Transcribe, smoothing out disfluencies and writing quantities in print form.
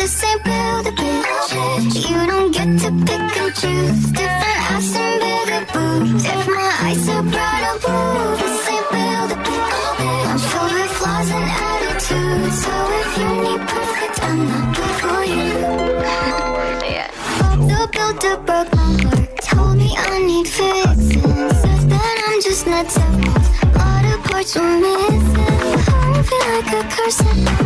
this ain't build a bitch. You don't get to pick and choose. Different ass and bigger boobs. If my eyes are bright, I'll prove this ain't build a bitch. I'm filled with flaws and attitudes. So if you need perfect, I'm not good for you. The builder broke my heart. Told me I need fixing. Says that I'm just nuts. A lot of parts were missing. Heart feel like a curse.